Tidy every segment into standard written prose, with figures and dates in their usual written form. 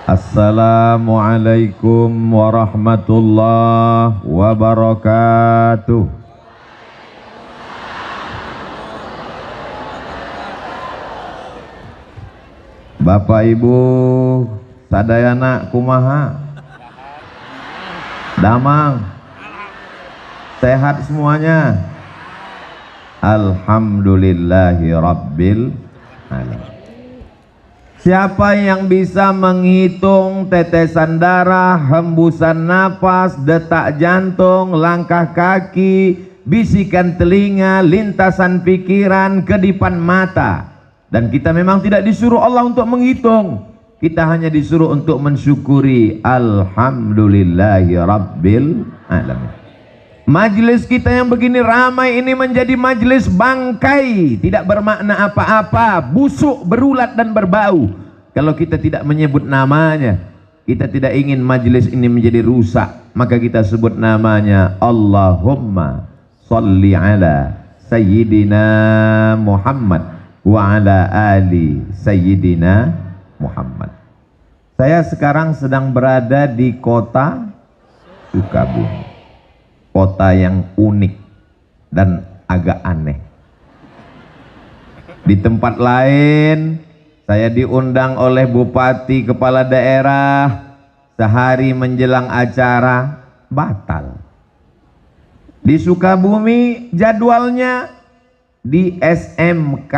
Assalamualaikum warahmatullahi wabarakatuh. Bapak Ibu sadayana kumaha? Damang sehat semuanya? Alhamdulillahi rabbil alamin. Siapa yang bisa menghitung tetesan darah, hembusan napas, detak jantung, langkah kaki, bisikan telinga, lintasan pikiran, kedipan mata. Dan kita memang tidak disuruh Allah untuk menghitung. Kita hanya disuruh untuk mensyukuri. Alhamdulillahi rabbil alamin. Majelis kita yang begini ramai ini menjadi majelis bangkai, tidak bermakna apa-apa, busuk, berulat dan berbau. Kalau kita tidak menyebut namanya, kita tidak ingin majelis ini menjadi rusak, maka kita sebut namanya Allahumma salli ala Sayyidina Muhammad wa ala ali Sayyidina Muhammad. Saya sekarang sedang berada di kota Sukabumi. Kota yang unik dan agak aneh. Di tempat lain saya diundang oleh bupati, kepala daerah, sehari menjelang acara batal. Di Sukabumi jadwalnya di SMK.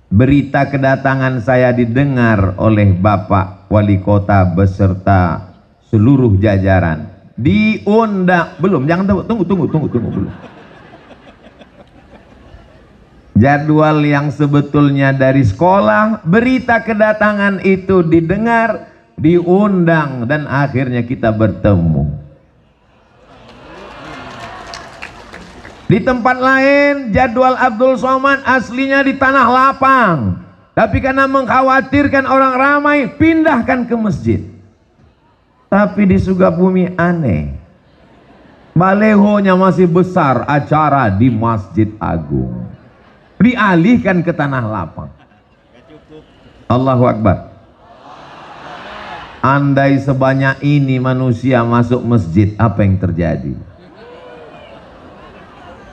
Berita kedatangan saya didengar oleh Bapak Wali Kota beserta seluruh jajaran. Diundang belum, jangan tunggu belum. Jadwal yang sebetulnya dari sekolah, berita kedatangan itu didengar, diundang, dan akhirnya kita bertemu. Di tempat lain jadwal Abdul Somad aslinya di Tanah Lapang, tapi karena mengkhawatirkan orang ramai pindahkan ke masjid. Tapi di Sukabumi aneh, balehonya masih besar, acara di Masjid Agung, dialihkan ke Tanah Lapang. Allahu Akbar. Andai sebanyak ini manusia masuk masjid, apa yang terjadi?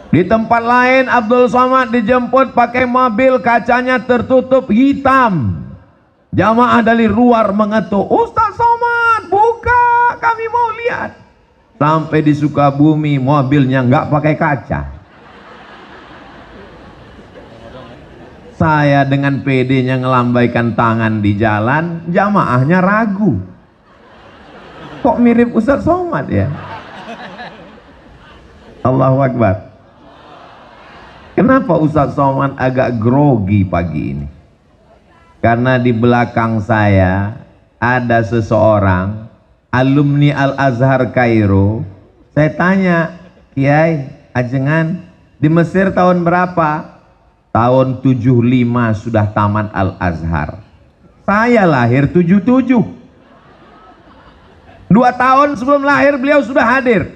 Di tempat lain Abdul Somad dijemput pakai mobil, kacanya tertutup hitam. Jamaah dari luar mengetuk, Ustaz Somad buka, kami mau lihat. Sampai di Sukabumi mobilnya nggak pakai kaca. Saya dengan PD-nya ngelambaikan tangan di jalan, jamaahnya ragu. Kok mirip Ustaz Somad ya? Allahu Akbar. Kenapa Ustaz Somad agak grogi pagi ini? Karena di belakang saya ada seseorang alumni Al-Azhar Kairo. Saya tanya, Kiai, ajengan di Mesir tahun berapa? Tahun 75 sudah tamat Al-Azhar. Saya lahir 77. 2 tahun sebelum lahir beliau sudah hadir.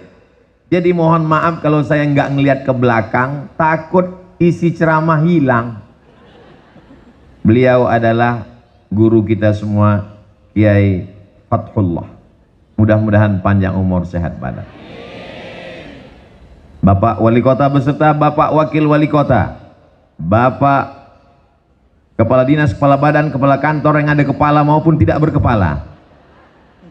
Jadi mohon maaf kalau saya nggak ngelihat ke belakang, takut isi ceramah hilang. Beliau adalah guru kita semua, Kiai Fathullah. Mudah-mudahan panjang umur, sehat badan. Bapak Wali Kota beserta Bapak Wakil Wali Kota, Bapak Kepala Dinas, Kepala Badan, Kepala Kantor yang ada kepala maupun tidak berkepala,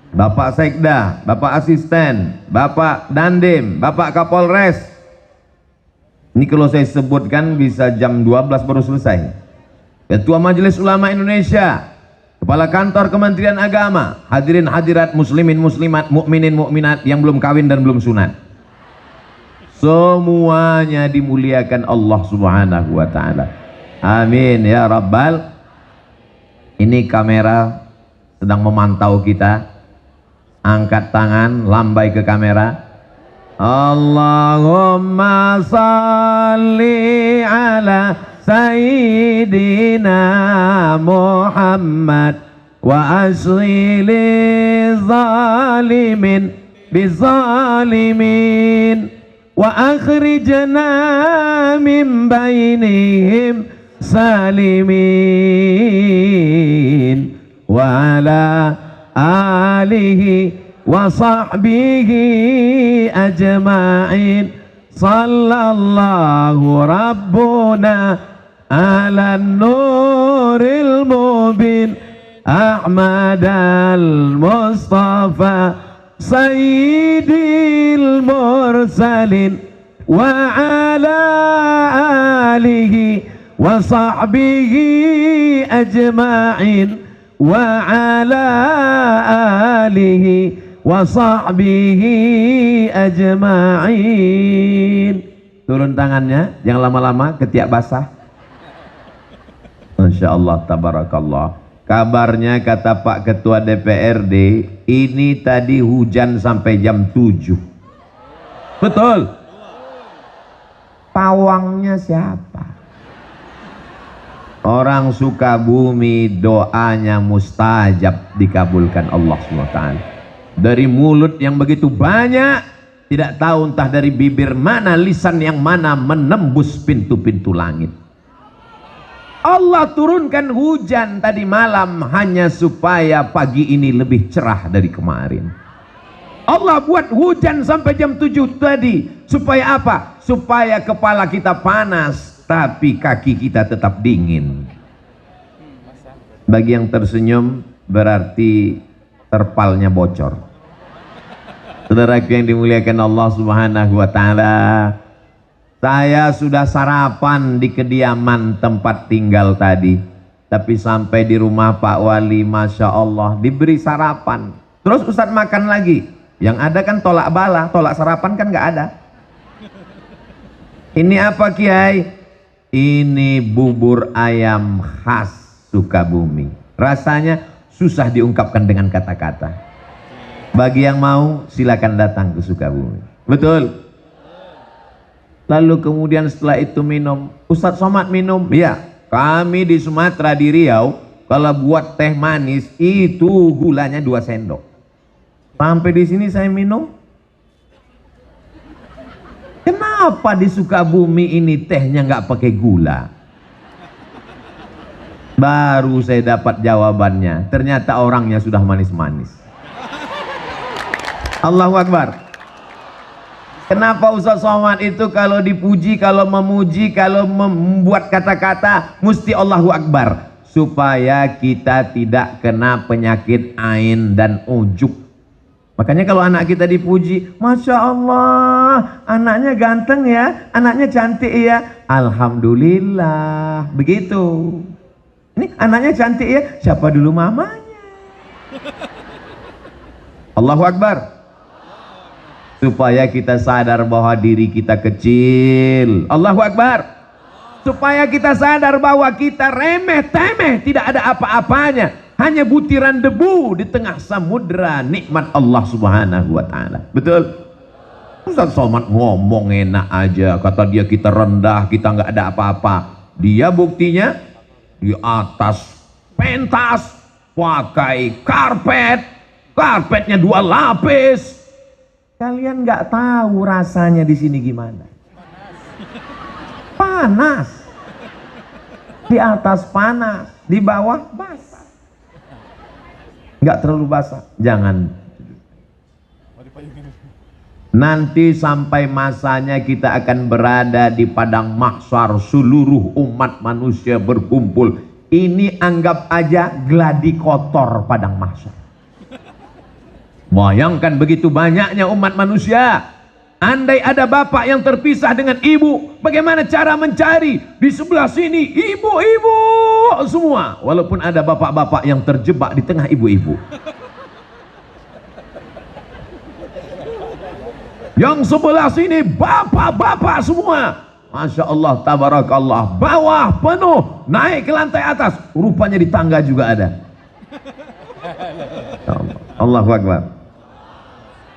Bapak Sekda, Bapak Asisten, Bapak Dandim, Bapak Kapolres. Ini kalau saya sebutkan bisa jam 12 baru selesai. Ketua Majelis Ulama Indonesia, Kepala Kantor Kementerian Agama, hadirin hadirat, muslimin muslimat, mukminin mukminat yang belum kawin dan belum sunat, semuanya dimuliakan Allah Subhanahu wa taala. Amin ya rabbal. Ini kamera sedang memantau kita. Angkat tangan, lambai ke kamera. Allahumma salli ala Sayyidina Muhammad wa asli zalimin bizalimin wa akhrijna min bainihim salimin wa ala alihi wa sahbihi ajma'in. Sallallahu rabbuna ala nuril mubin Ahmad al-Mustafa sayyidil mursalin wa ala alihi wa sahbihi ajma'in wa ala alihi wa sahbihi ajma'in. Turun tangannya, jangan lama-lama, ketiak basah. Masya Allah, tabarakallah. Kabarnya kata Pak Ketua DPRD, ini tadi hujan sampai jam 7. Betul? Pawangnya siapa? Orang Sukabumi doanya mustajab, dikabulkan Allah SWT. Dari mulut yang begitu banyak, tidak tahu entah dari bibir mana, lisan yang mana menembus pintu-pintu langit. Allah turunkan hujan tadi malam hanya supaya pagi ini lebih cerah dari kemarin. Allah buat hujan sampai jam 7 tadi supaya apa? Supaya kepala kita panas tapi kaki kita tetap dingin. Bagi yang tersenyum berarti terpalnya bocor. Saudaraku yang dimuliakan Allah Subhanahu wa taala, saya sudah sarapan di kediaman tempat tinggal tadi, tapi sampai di rumah Pak Wali, Masya Allah, diberi sarapan. Terus Ustadz makan lagi. Yang ada kan tolak bala, tolak sarapan kan nggak ada. Ini apa Kiai? Ini bubur ayam khas Sukabumi. Rasanya susah diungkapkan dengan kata-kata. Bagi yang mau silakan datang ke Sukabumi. Betul? Lalu kemudian setelah itu minum. Ustadz Somad minum? Iya. Kami di Sumatera, di Riau, kalau buat teh manis itu gulanya 2 sendok. Sampai di sini saya minum. Kenapa di Sukabumi ini tehnya nggak pakai gula? Baru saya dapat jawabannya. Ternyata orangnya sudah manis-manis. Allahu Akbar. Kenapa Ustaz Somad itu kalau dipuji, kalau memuji, kalau membuat kata-kata mesti Allahu Akbar, supaya kita tidak kena penyakit ain dan ujuk. Makanya kalau anak kita dipuji, Masya Allah, anaknya ganteng ya, anaknya cantik ya, Alhamdulillah. Begitu. Ini anaknya cantik ya, siapa dulu mamanya? Allahu Akbar. Supaya kita sadar bahwa diri kita kecil. Allahu Akbar. Supaya kita sadar bahwa kita remeh-temeh, tidak ada apa-apanya, hanya butiran debu di tengah samudra nikmat Allah Subhanahu wa taala. Betul? Ustaz Somad ngomong enak aja, kata dia kita rendah, kita nggak ada apa-apa. Dia buktinya di atas pentas pakai karpet, karpetnya 2 lapis. Kalian nggak tahu rasanya di sini gimana? Panas. Di atas panas, di bawah basah. Nggak terlalu basah. Jangan. Nanti sampai masanya kita akan berada di padang mahsyar, seluruh umat manusia berkumpul. Ini anggap aja gladi kotor padang mahsyar. Bayangkan begitu banyaknya umat manusia. Andai ada bapak yang terpisah dengan ibu, bagaimana cara mencari? Di sebelah sini ibu-ibu semua, walaupun ada bapak-bapak yang terjebak di tengah ibu-ibu. Yang sebelah sini bapak-bapak semua. Masya Allah, tabarakallah. Bawah penuh, naik ke lantai atas, rupanya di tangga juga ada. Allahu Akbar.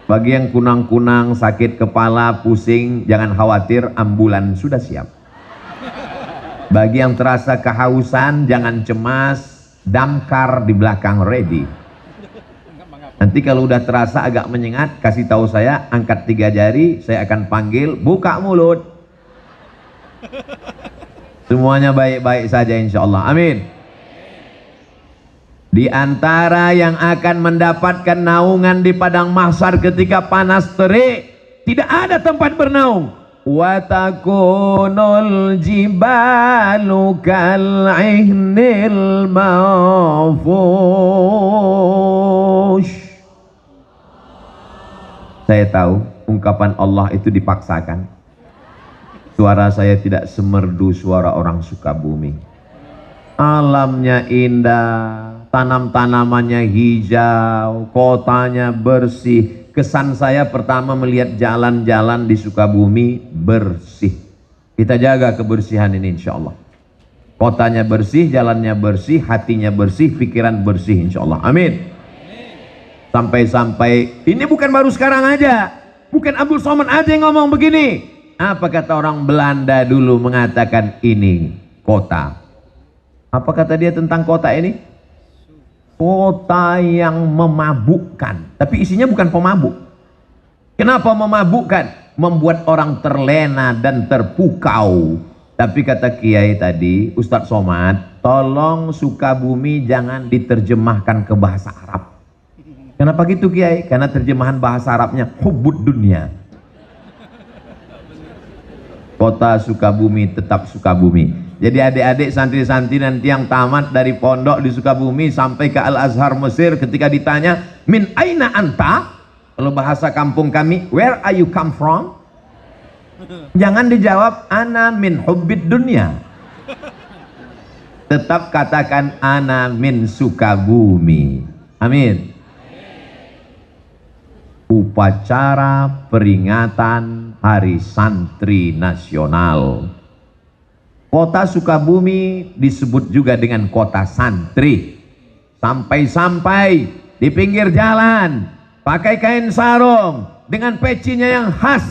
Bagi yang kunang-kunang, sakit kepala, pusing, jangan khawatir, ambulan sudah siap. Bagi yang terasa kehausan, jangan cemas, damkar di belakang ready. Nanti kalau udah terasa agak menyengat, kasih tahu saya, angkat 3 jari, saya akan panggil, buka mulut. Semuanya baik-baik saja insya Allah. Amin. Di antara yang akan mendapatkan naungan di padang mahsyar ketika panas terik, tidak ada tempat bernaung. Wa takunul jibalu kal'ihnil manfush. Saya tahu ungkapan Allah itu dipaksakan. Suara saya tidak semerdu suara orang Sukabumi. Alamnya indah, tanam-tanamannya hijau, kotanya bersih. Kesan saya pertama melihat jalan-jalan di Sukabumi bersih. Kita jaga kebersihan ini insya Allah. Kotanya bersih, jalannya bersih, hatinya bersih, pikiran bersih insya Allah. Amin. Sampai-sampai ini bukan baru sekarang aja, bukan Abdul Somad aja yang ngomong begini. Apa kata orang Belanda dulu mengatakan ini kota? Apa kata dia tentang kota ini? Kota yang memabukkan, tapi isinya bukan pemabuk. Kenapa memabukkan? Membuat orang terlena dan terpukau. Tapi kata Kiai tadi, Ustadz Somad, tolong Sukabumi jangan diterjemahkan ke bahasa Arab. Kenapa gitu Kiai? Karena terjemahan bahasa Arabnya hubbud dunia. Kota Sukabumi tetap Sukabumi. Jadi adik-adik santri-santri nanti yang tamat dari pondok di Sukabumi sampai ke Al-Azhar Mesir, ketika ditanya min aina anta, kalau bahasa kampung kami, where are you come from, jangan dijawab ana min hubbid dunya, tetap katakan ana min Sukabumi. Amin. Upacara peringatan Hari Santri Nasional. Kota Sukabumi disebut juga dengan kota santri. Sampai-sampai di pinggir jalan pakai kain sarung dengan pecinya yang khas.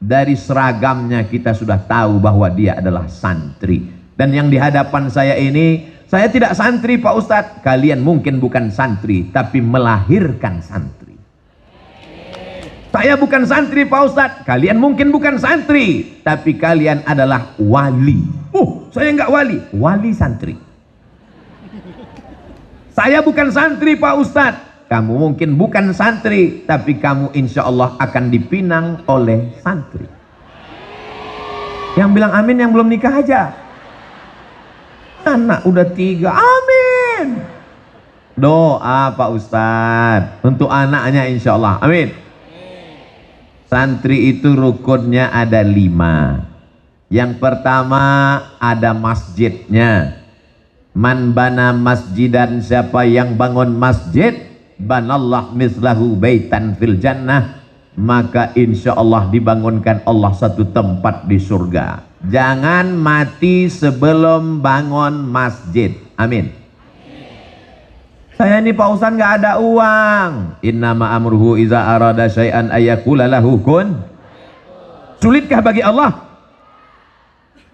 Dari seragamnya kita sudah tahu bahwa dia adalah santri. Dan yang di hadapan saya ini, saya tidak santri Pak Ustadz. Kalian mungkin bukan santri, tapi melahirkan santri. Saya bukan santri Pak Ustadz, kalian mungkin bukan santri, tapi kalian adalah wali. Saya enggak wali, wali santri. Saya bukan santri Pak Ustadz, kamu mungkin bukan santri, tapi kamu insya Allah akan dipinang oleh santri. Yang bilang amin yang belum nikah aja. Anak udah 3, amin. Doa Pak Ustadz untuk anaknya insya Allah, amin. Santri itu rukunnya ada 5. Yang pertama ada masjidnya. Man bana masjidan, siapa yang bangun masjid, banallah mislahu baitan fil jannah, maka insya Allah dibangunkan Allah satu tempat di surga. Jangan mati sebelum bangun masjid. Amin. Saya ini Pak Ustadz nggak ada uang. Innama amruhu iza arada syai'an ayakula lahu kun. Sulitkah bagi Allah?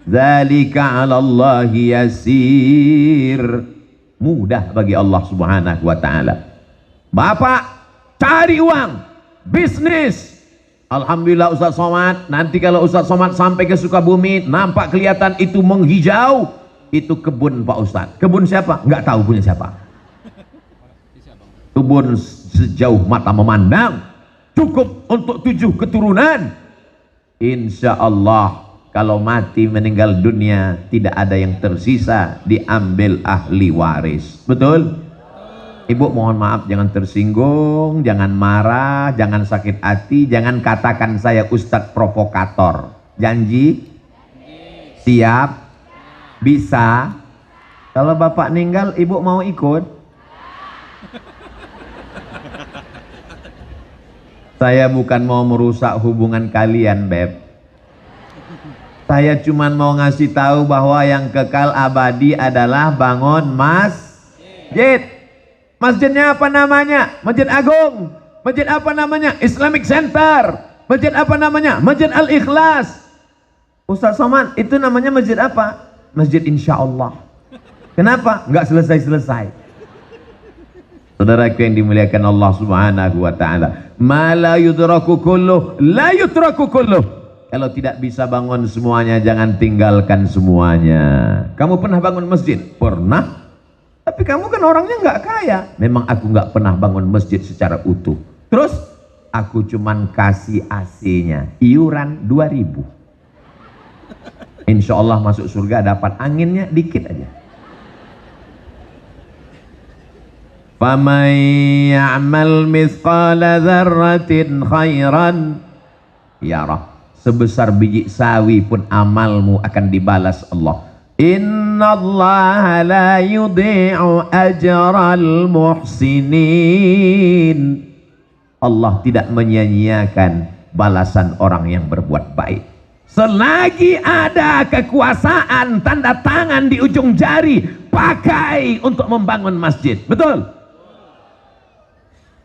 Zalika 'alallahi yasir. Mudah bagi Allah Subhanahu wa taala. Bapak cari uang, bisnis. Alhamdulillah Ustadz Somad, nanti kalau Ustadz Somad sampai ke Sukabumi, nampak kelihatan itu menghijau, itu kebun Pak Ustadz. Kebun siapa? Nggak tahu punya siapa. Kebun sejauh mata memandang, cukup untuk 7 keturunan. Insya Allah kalau mati meninggal dunia tidak ada yang tersisa, diambil ahli waris. Betul? Ibu mohon maaf, jangan tersinggung, jangan marah, jangan sakit hati, jangan katakan saya Ustadz provokator. Janji? Siap? Bisa? Kalau bapak meninggal ibu mau ikut? Saya bukan mau merusak hubungan kalian, Beb. Saya cuma mau ngasih tahu bahwa yang kekal abadi adalah bangun masjid. Masjidnya apa namanya? Masjid Agung. Masjid apa namanya? Islamic Center. Masjid apa namanya? Masjid Al-Ikhlas. Ustadz Somad, itu namanya masjid apa? Masjid Insya Allah. Kenapa? Nggak selesai-selesai. Saudaraku yang dimuliakan Allah Subhanahu wa taala, ma la yudraku kulluh la yutraku kulluh. Kalau tidak bisa bangun semuanya, jangan tinggalkan semuanya. Kamu pernah bangun masjid? Pernah. Tapi kamu kan orangnya nggak kaya. Memang aku nggak pernah bangun masjid secara utuh. Terus aku cuman kasih AC-nya, iuran 2.000. Insya Allah masuk surga dapat anginnya dikit aja. Faman ya'mal mithqala dzarratin khairan yarah. Sebesar biji sawi pun amalmu akan dibalas Allah. Innallaha la yudhi'u ajral muhsinin. Allah tidak menyia-nyiakan balasan orang yang berbuat baik. Selagi ada kekuasaan, tanda tangan di ujung jari, pakai untuk membangun masjid. Betul?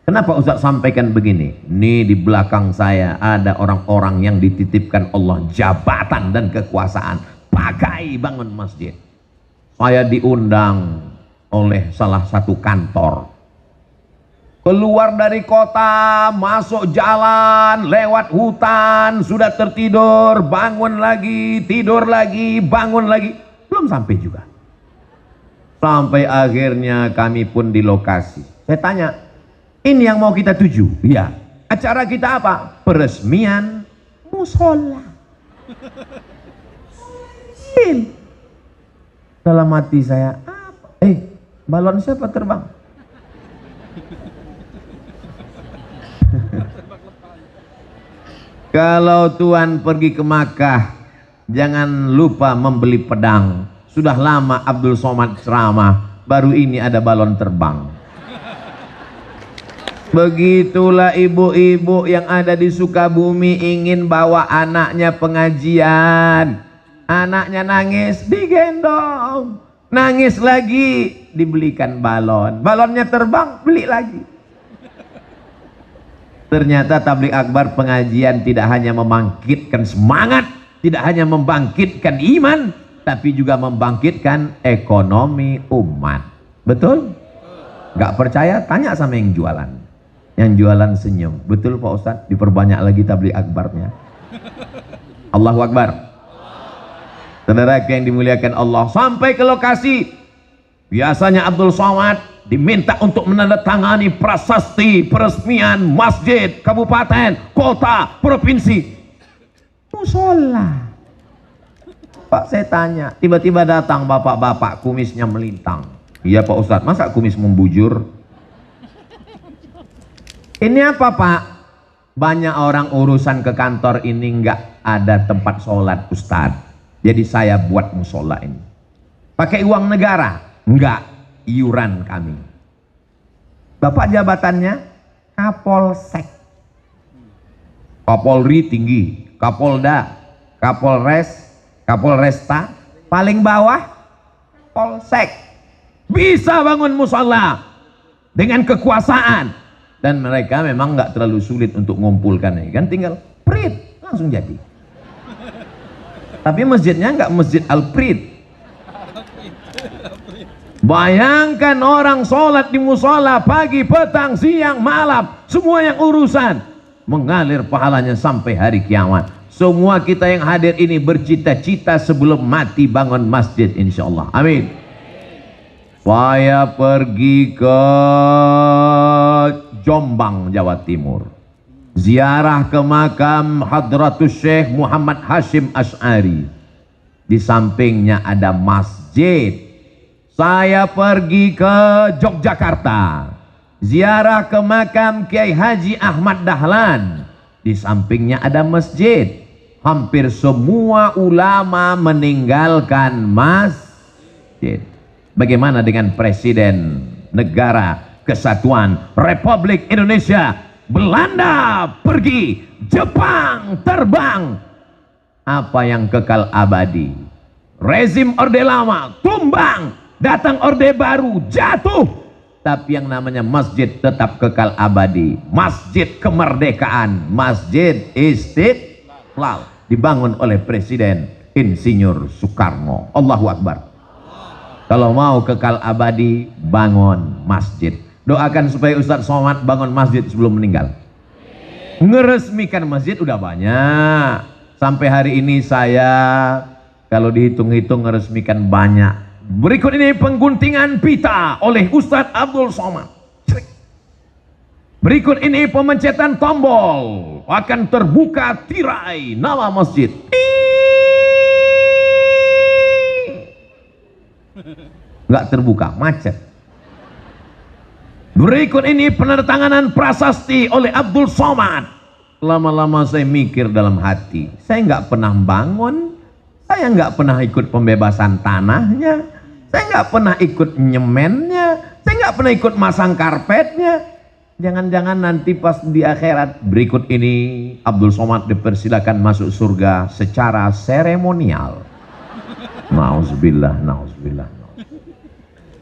Kenapa Ustaz sampaikan begini? Ini di belakang saya ada orang-orang yang dititipkan Allah jabatan dan kekuasaan. Pakai bangun masjid. Saya diundang oleh salah satu kantor. Keluar dari kota, masuk jalan, lewat hutan, sudah tertidur, bangun lagi, tidur lagi, bangun lagi. Belum sampai juga. Sampai akhirnya kami pun di lokasi. Saya tanya, ini yang mau kita tuju? Iya. Acara kita apa? Peresmian musola. Dalam hati saya, apa? Balon siapa terbang? Kalau Tuhan pergi ke Makkah, jangan lupa membeli pedang. Sudah lama Abdul Somad ceramah, baru ini ada balon terbang. Begitulah ibu-ibu yang ada di Sukabumi ingin bawa anaknya pengajian. Anaknya nangis, digendong. Nangis lagi, dibelikan balon. Balonnya terbang, beli lagi. Ternyata tabligh akbar pengajian tidak hanya membangkitkan semangat, tidak hanya membangkitkan iman, tapi juga membangkitkan ekonomi umat. Betul? Gak percaya? Tanya sama yang jualan. Yang jualan senyum. Betul Pak Ustadz? Diperbanyak lagi tabligh akbarnya. Allahu Akbar. Saudara yang dimuliakan Allah, sampai ke lokasi. Biasanya Abdul Somad diminta untuk menandatangani prasasti peresmian masjid, kabupaten, kota, provinsi. Musola. Pak, saya tanya, tiba-tiba datang bapak-bapak kumisnya melintang. Iya Pak Ustadz, masa kumis membujur? Ini apa Pak? Banyak orang urusan ke kantor ini nggak ada tempat sholat Ustadz. Jadi saya buat musola ini. Pakai uang negara? Enggak, iuran kami. Bapak jabatannya Kapolsek. Kapolri tinggi, Kapolda, Kapolres, Kapolresta, paling bawah Polsek. Bisa bangun musola dengan kekuasaan. Dan mereka memang nggak terlalu sulit untuk mengumpulkan ini. Kan tinggal prit, langsung jadi. Tapi masjidnya nggak masjid Al-Prit. Bayangkan orang sholat di musola pagi, petang, siang, malam, semua yang urusan mengalir pahalanya sampai hari kiamat. Semua kita yang hadir ini bercita-cita sebelum mati bangun masjid insya Allah. Amin. Saya pergi ke Jombang, Jawa Timur. Ziarah ke makam Hadratus Syekh Muhammad Hashim Asy'ari. Di sampingnya ada masjid. Saya pergi ke Yogyakarta. Ziarah ke makam Kiai Haji Ahmad Dahlan. Di sampingnya ada masjid. Hampir semua ulama meninggalkan masjid. Bagaimana dengan Presiden Negara Kesatuan Republik Indonesia? Belanda pergi, Jepang terbang. Apa yang kekal abadi? Rezim Orde Lama tumbang, datang Orde Baru jatuh. Tapi yang namanya masjid tetap kekal abadi. Masjid kemerdekaan, Masjid Istiqlal, dibangun oleh Presiden Insinyur Soekarno. Allahu Akbar. Kalau mau kekal abadi, bangun masjid. Doakan supaya Ustadz Somad bangun masjid sebelum meninggal. Ngeresmikan masjid udah banyak. Sampai hari ini saya kalau dihitung-hitung ngeresmikan banyak. Berikut ini pengguntingan pita oleh Ustadz Abdul Somad. Berikut ini pemencetan tombol, akan terbuka tirai nama masjid. Nggak terbuka, macet. Berikut ini penandatanganan prasasti oleh Abdul Somad. Lama-lama saya mikir dalam hati, saya nggak pernah bangun, saya nggak pernah ikut pembebasan tanahnya, saya nggak pernah ikut nyemennya, saya nggak pernah ikut masang karpetnya. Jangan-jangan nanti pas di akhirat berikut ini Abdul Somad dipersilakan masuk surga secara seremonial. Nauzubillah, nauzubillah.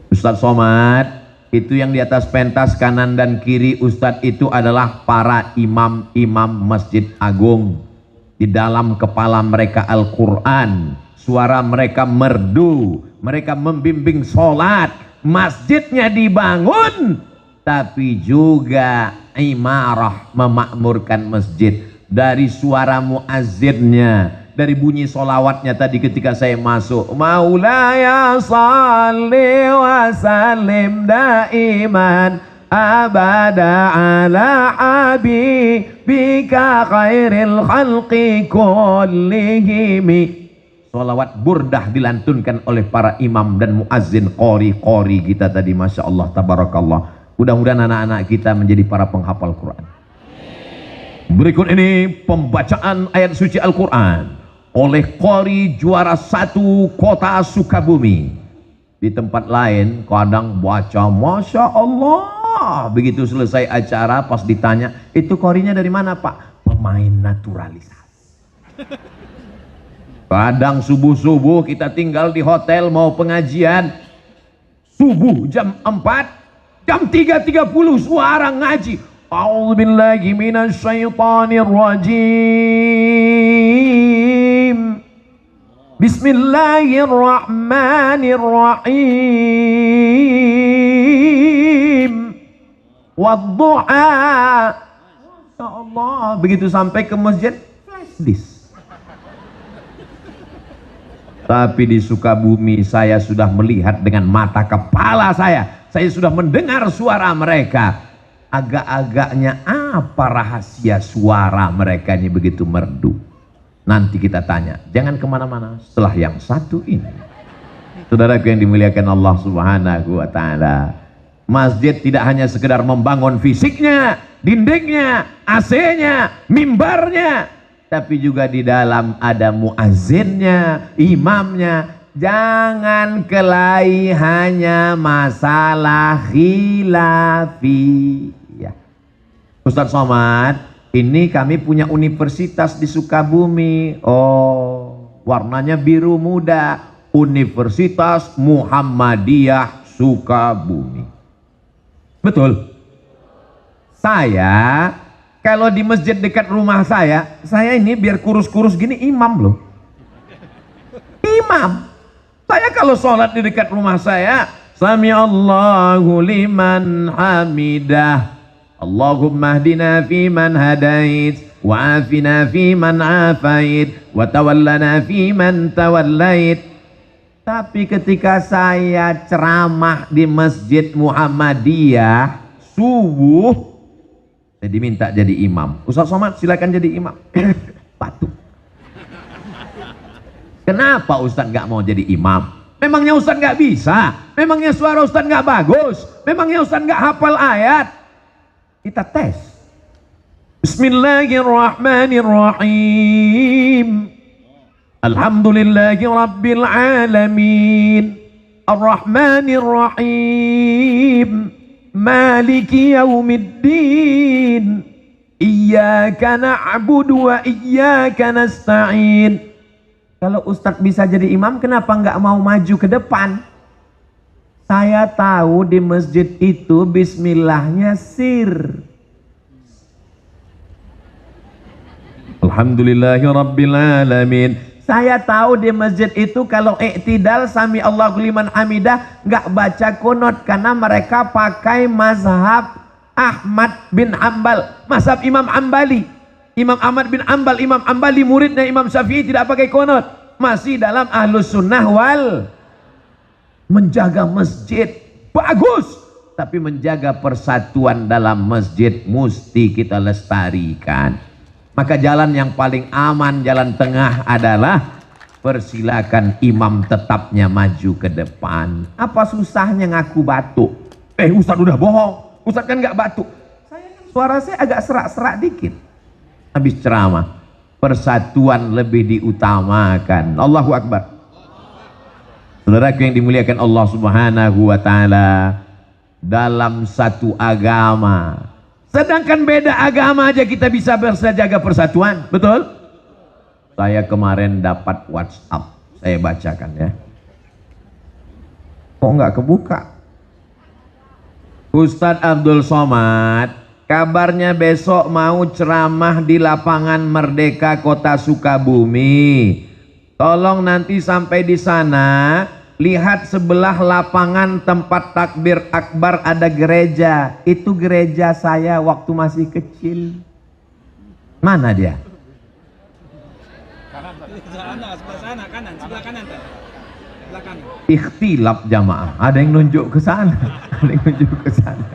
Ustadz Somad, itu yang di atas pentas kanan dan kiri Ustadz itu adalah para imam-imam Masjid Agung. Di dalam kepala mereka Al-Quran, suara mereka merdu, mereka membimbing sholat, masjidnya dibangun, tapi juga imarah memakmurkan masjid. Dari suara muazzinnya, dari bunyi solawatnya tadi ketika saya masuk, Maulaya salli wa sallim daiman abada ala habibika khairil khalqi kullihimi. Solawat burdah dilantunkan oleh para imam dan muazzin, qori kita tadi, masya Allah, tabarakallah. Mudah-mudahan anak-anak kita menjadi para penghafal Quran. Berikut ini pembacaan ayat suci Al-Quran oleh qori juara 1 kota Sukabumi. Di tempat lain kadang baca masya Allah, begitu selesai acara pas ditanya, itu qorinya dari mana Pak? Pemain naturalisasi. Kadang subuh-subuh kita tinggal di hotel mau pengajian, subuh jam 4, jam 3.30 suara ngaji. A'udzubillahi minasyaitonir rajim. Bismillahirrahmanirrahim. Wadduha. Ya Allah, begitu sampai ke masjid flash disk. Tapi di Sukabumi saya sudah melihat dengan mata kepala saya sudah mendengar suara mereka. Agak-agaknya apa rahasia suara mereka ini begitu merdu? Nanti kita tanya, jangan kemana-mana setelah yang satu ini. Saudaraku yang dimuliakan Allah Subhanahu wa ta'ala, masjid tidak hanya sekedar membangun fisiknya, dindingnya, AC-nya, mimbarnya, tapi juga di dalam ada muazzinnya, imamnya. Jangan kelahi hanya masalah khilafi. Ya. Ustadz Somad, ini kami punya universitas di Sukabumi. Oh, warnanya biru muda. Universitas Muhammadiyah Sukabumi. Betul. Saya kalau di masjid dekat rumah saya ini biar kurus-kurus gini imam loh. Imam. Saya kalau sholat di dekat rumah saya, Sami Allahu liman hamidah, Allahumma hdina fiman hadait, wa afina fiman afait, wa tawallana fiman tawallait. Tapi ketika saya ceramah di Masjid Muhammadiyah subuh, saya diminta jadi imam. Ustaz Somad silakan jadi imam. Batuk. Kenapa Ustaz nggak mau jadi imam? Memangnya Ustaz nggak bisa? Memangnya suara Ustaz nggak bagus? Memangnya Ustaz nggak hafal ayat? Kita tes. Bismillahirrahmanirrahim. Alhamdulillahi rabbil alamin. Ar-Rahmanir-Rahim. Maliki yaumiddin. Iyyaka na'budu wa iyyaka nasta'in. Kalau Ustadz bisa jadi imam, kenapa nggak mau maju ke depan? Saya tahu di masjid itu bismillahnya sir. Alhamdulillahirabbil alamin. Saya tahu di masjid itu kalau iktidal sami Allahu liman hamidah nggak baca kunut karena mereka pakai mazhab Ahmad bin Hanbal, mazhab Imam Ambali. Imam Ahmad bin Hanbal, Imam Ambali muridnya Imam Syafi'i tidak pakai kunut, masih dalam ahlus sunnah wal. menjaga masjid bagus, tapi menjaga persatuan dalam masjid mesti kita lestarikan. Maka jalan yang paling aman, jalan tengah adalah persilakan imam tetapnya maju ke depan. Apa susahnya ngaku batuk? Ustaz udah bohong, Ustaz kan nggak batuk. Suara saya agak serak-serak dikit habis ceramah. Persatuan lebih diutamakan. Allahu Akbar. Saudaraku yang dimuliakan Allah Subhanahu wa taala, dalam satu agama, sedangkan beda agama aja kita bisa bersejaga persatuan, betul? Saya kemarin dapat WhatsApp, saya bacakan ya. Kok nggak kebuka? Ustadz Abdul Somad, kabarnya besok mau ceramah di lapangan Merdeka Kota Sukabumi. Tolong nanti sampai di sana, lihat sebelah lapangan tempat takbir akbar ada gereja. Itu gereja saya waktu masih kecil. Mana dia? Sebelah kanan. Ikhtilaf jamaah. Ada yang nunjuk ke sana, ada yang nunjuk ke sana.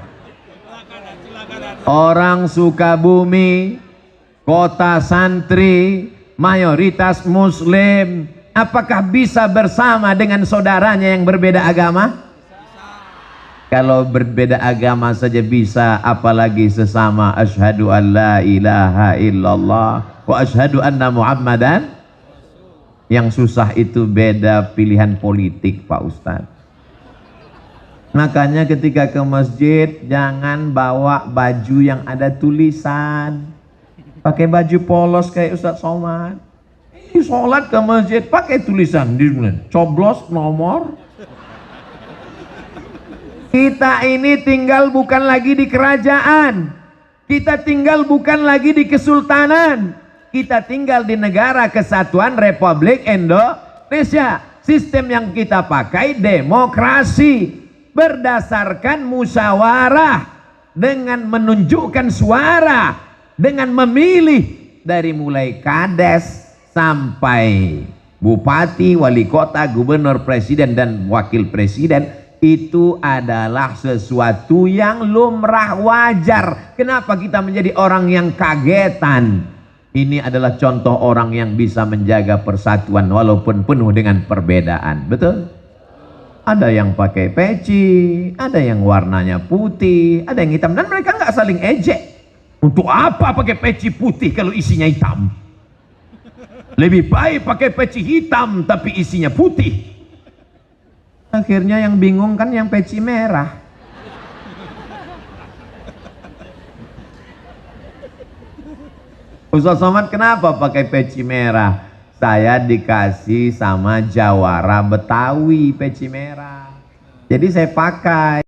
Orang Sukabumi, kota santri, mayoritas muslim, apakah bisa bersama dengan saudaranya yang berbeda agama? Kalau berbeda agama saja bisa, apalagi sesama asyhadu an la ilaha illallah wa asyhadu anna muhammadan. Yang susah itu beda pilihan politik, Pak Ustadz. Makanya ketika ke masjid jangan bawa baju yang ada tulisan. Pakai baju polos kayak Ustadz Somad. Ini sholat ke masjid pakai tulisan di coblos nomor. Kita ini tinggal bukan lagi di kerajaan. Kita tinggal bukan lagi di kesultanan. Kita tinggal di negara kesatuan Republik Indonesia. Sistem yang kita pakai demokrasi, berdasarkan musyawarah, dengan menunjukkan suara, dengan memilih dari mulai kades sampai bupati, wali kota, gubernur, presiden dan wakil presiden. Itu adalah sesuatu yang lumrah, wajar. Kenapa kita menjadi orang yang kagetan? Ini adalah contoh orang yang bisa menjaga persatuan walaupun penuh dengan perbedaan. Betul? Ada yang pakai peci, ada yang warnanya putih, ada yang hitam, dan mereka nggak saling ejek. Untuk apa pakai peci putih kalau isinya hitam? Lebih baik pakai peci hitam tapi isinya putih. Akhirnya yang bingung kan yang peci merah. Ustaz Somad kenapa pakai peci merah? Saya dikasih sama jawara Betawi peci merah. Jadi saya pakai.